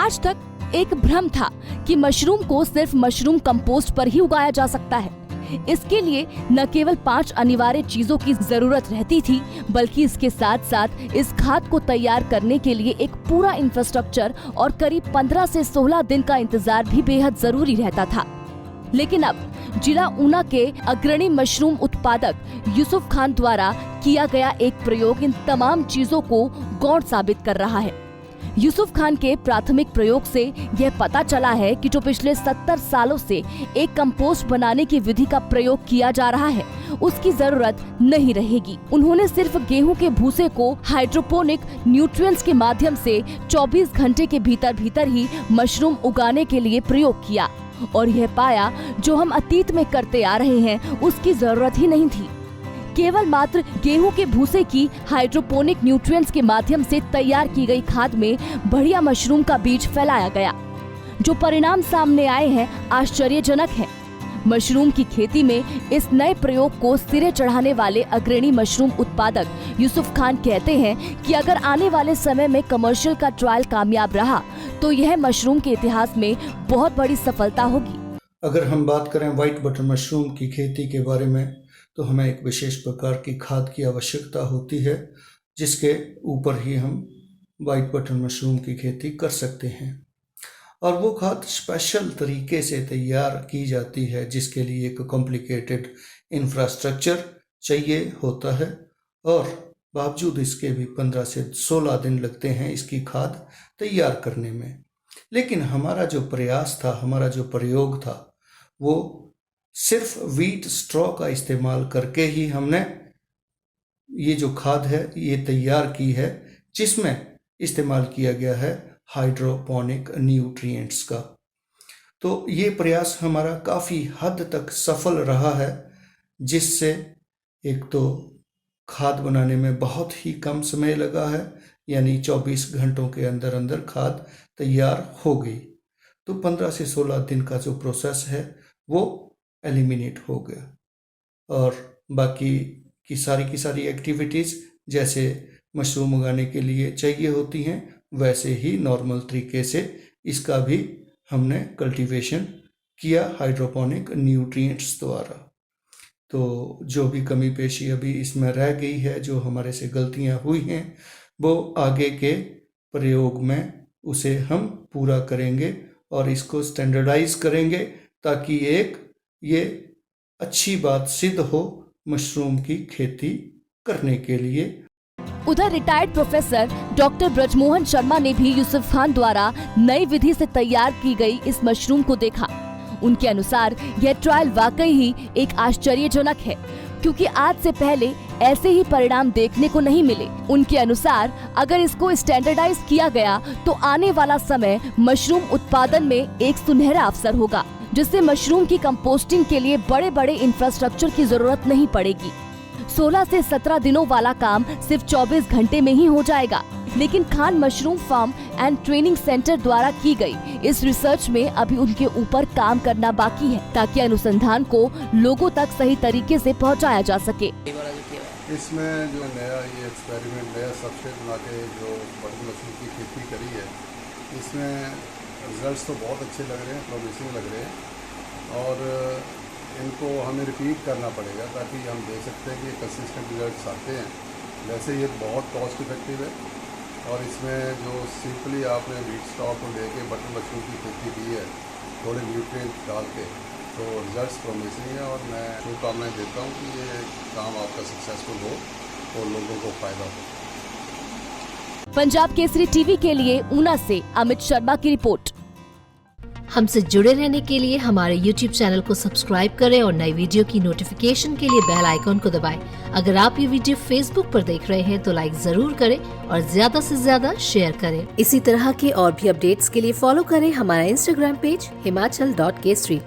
आज तक एक भ्रम था कि मशरूम को सिर्फ मशरूम कंपोस्ट पर ही उगाया जा सकता है। इसके लिए न केवल 5 अनिवार्य चीजों की जरूरत रहती थी, बल्कि इसके साथ साथ इस खाद को तैयार करने के लिए एक पूरा इंफ्रास्ट्रक्चर और करीब 15 से 16 दिन का इंतजार भी बेहद जरूरी रहता था। लेकिन अब जिला ऊना के अग्रणी मशरूम उत्पादक यूसुफ खान द्वारा किया गया एक प्रयोग इन तमाम चीजों को गौण साबित कर रहा है। यूसुफ खान के प्राथमिक प्रयोग से यह पता चला है कि जो पिछले 70 सालों से एक कंपोस्ट बनाने की विधि का प्रयोग किया जा रहा है, उसकी जरूरत नहीं रहेगी। उन्होंने सिर्फ गेहूं के भूसे को हाइड्रोपोनिक न्यूट्रिएंट्स के माध्यम से 24 घंटे के भीतर ही मशरूम उगाने के लिए प्रयोग किया और यह पाया जो हम अतीत में करते आ रहे हैं उसकी जरूरत ही नहीं थी। केवल मात्र गेहूं के भूसे की हाइड्रोपोनिक न्यूट्रिएंट्स के माध्यम से तैयार की गई खाद में बढ़िया मशरूम का बीज फैलाया गया। जो परिणाम सामने आए हैं आश्चर्यजनक हैं। मशरूम की खेती में इस नए प्रयोग को सिरे चढ़ाने वाले अग्रणी मशरूम उत्पादक यूसुफ खान कहते हैं कि अगर आने वाले समय में कमर्शियल का ट्रायल कामयाब रहा तो यह मशरूम के इतिहास में बहुत बड़ी सफलता होगी। अगर हम बात करें व्हाइट बटन मशरूम की खेती के बारे में, तो हमें एक विशेष प्रकार की खाद की आवश्यकता होती है, जिसके ऊपर ही हम व्हाइट बटन मशरूम की खेती कर सकते हैं। और वो खाद स्पेशल तरीके से तैयार की जाती है, जिसके लिए एक कॉम्प्लिकेटेड इंफ्रास्ट्रक्चर चाहिए होता है और बावजूद इसके भी 15 से 16 दिन लगते हैं इसकी खाद तैयार करने में। लेकिन हमारा जो प्रयास था, हमारा जो प्रयोग था, वो सिर्फ व्हीट स्ट्रॉ का इस्तेमाल करके ही हमने ये जो खाद है ये तैयार की है, जिसमें इस्तेमाल किया गया है हाइड्रोपोनिक न्यूट्रिएंट्स का। तो ये प्रयास हमारा काफ़ी हद तक सफल रहा है, जिससे एक तो खाद बनाने में बहुत ही कम समय लगा है, यानी 24 घंटों के अंदर अंदर खाद तैयार हो गई। तो 15 से 16 दिन का जो प्रोसेस है वो एलिमिनेट हो गया और बाकी की सारी एक्टिविटीज़ जैसे मशरूम उगाने के लिए चाहिए होती हैं, वैसे ही नॉर्मल तरीके से इसका भी हमने कल्टीवेशन किया हाइड्रोपोनिक न्यूट्रिएंट्स द्वारा। तो जो भी कमी पेशी अभी इसमें रह गई है, जो हमारे से गलतियां हुई हैं, वो आगे के प्रयोग में उसे हम पूरा करेंगे और इसको स्टैंडर्डाइज करेंगे, ताकि एक ये अच्छी बात सिद्ध हो मशरूम की खेती करने के लिए। उधर retired professor doctor Brajmohan Sharma ने भी यूसुफ खान द्वारा नई विधि से तैयार की गई इस मशरूम को देखा। उनके अनुसार यह ट्रायल वाकई ही एक आश्चर्यजनक है, क्योंकि आज से पहले ऐसे ही परिणाम देखने को नहीं मिले। उनके अनुसार अगर इसको स्टैंडर्डाइज किया गया तो आने वाला समय मशरूम उत्पादन में एक सुनहरा अवसर होगा, जिससे मशरूम की कंपोस्टिंग के लिए बड़े बड़े इंफ्रास्ट्रक्चर की जरूरत नहीं पड़ेगी। 16 से 17 दिनों वाला काम सिर्फ 24 घंटे में ही हो जाएगा। लेकिन Khan mushroom farm and training centre द्वारा की गई इस रिसर्च में अभी उनके ऊपर काम करना बाकी है, ताकि अनुसंधान को लोगों तक सही तरीके से पहुंचाया जा सके। इसमें जो नया ये एक्सपेरिमेंट, नया सब्सट्रेट बना के जो बटन मशरूम की खेती करी है, इसमें रिजल्ट्स तो बहुत अच्छे लग रहे हैं, प्रोमिसिंग लग रहे हैं और इनको हमें रिपीट करना पड़ेगा, ताकि हम देख सकते हैं कि कंसिस्टेंट रिजल्ट्स आते हैं। वैसे ये बहुत कॉस्ट इफेक्टिव है और इसमें जो सिंपली आपने व्हीट स्टॉक को लेके बटन मशरूम की खेती की है, थोड़े न्यूट्रिएंट डाल के, तो रिजल्ट्स प्रोमिसिंग है और मैं शुभकामनाएं देता हूँ कि ये काम आपका सक्सेसफुल हो और लोगों को फ़ायदा हो। पंजाब केसरी टीवी के लिए ऊना से अमित शर्मा की रिपोर्ट। हमसे जुड़े रहने के लिए हमारे YouTube चैनल को सब्सक्राइब करें और नई वीडियो की नोटिफिकेशन के लिए बेल आइकॉन को दबाएं। अगर आप ये वीडियो Facebook पर देख रहे हैं तो लाइक जरूर करें और ज्यादा से ज्यादा शेयर करें। इसी तरह के और भी अपडेट्स के लिए फॉलो करें हमारा Instagram पेज himachal.kesri।